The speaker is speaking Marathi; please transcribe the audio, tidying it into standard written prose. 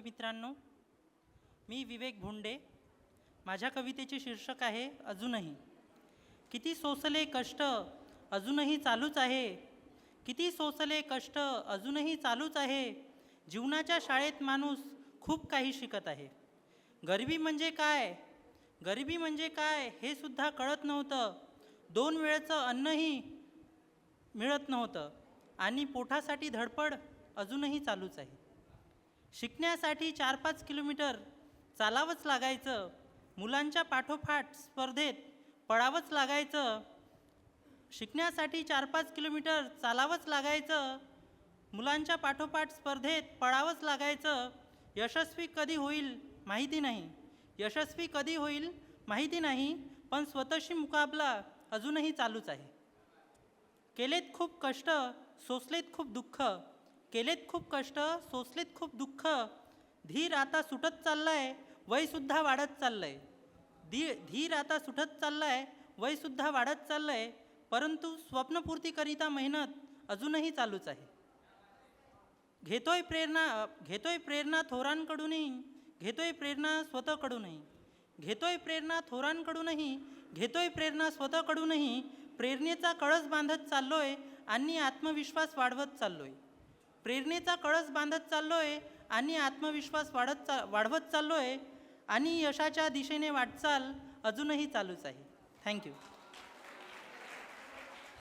कवी मित्रांनो, मी विवेक भोंडे. माझ्या कवितेचे शीर्षक आहे अजूनही. किती सोसले कष्ट अजूनही चालूच आहे, किती सोसले कष्ट अजूनही चालूच आहे. जीवनाच्या शाळेत माणूस खूप काही शिकत आहे. गरिबी म्हणजे काय, गरिबी म्हणजे काय हे सुद्धा कळत नव्हतं. 2 वेळचं अन्नही मिळत नव्हतं आणि पोटासाठी धडपड अजूनही चालूच आहे. शिकण्यासाठी 4-5 किलोमीटर चालावंच लागायचं. मुलांच्या पाठोपाठ स्पर्धेत पळावंच लागायचं. शिकण्यासाठी 4-5 किलोमीटर चालावंच लागायचं. मुलांच्या पाठोपाठ स्पर्धेत पळावंच लागायचं. यशस्वी कधी होईल माहिती नाही, यशस्वी कधी होईल माहिती नाही, पण स्वतःशी मुकाबला अजूनही चालूच आहे. केलेत खूप कष्ट, सोसलेत खूप दुःख, केलेत खूप कष्ट, सोसलेत खूप दुःख. धीर आता सुटत चाललाय, वयसुद्धा वाढत चाललंय. धीर आता सुटत चाललाय, वयसुद्धा वाढत चाललंय. परंतु स्वप्नपूर्तीकरिता मेहनत अजूनही चालूच आहे. घेतोय प्रेरणा थोरांकडूनही, घेतोय प्रेरणा स्वतःकडूनही, घेतोय प्रेरणा थोरांकडूनही, घेतोय प्रेरणा स्वतःकडूनही. प्रेरणेचा कळस बांधत चाललोय आणि आत्मविश्वास वाढवत चाललोय. प्रेरणेचा कळस बांधत चाललोय आणि आत्मविश्वास वाढवत चाललोय आणि यशाच्या दिशेने वाटचाल अजूनही चालूच आहे. थँक्यू.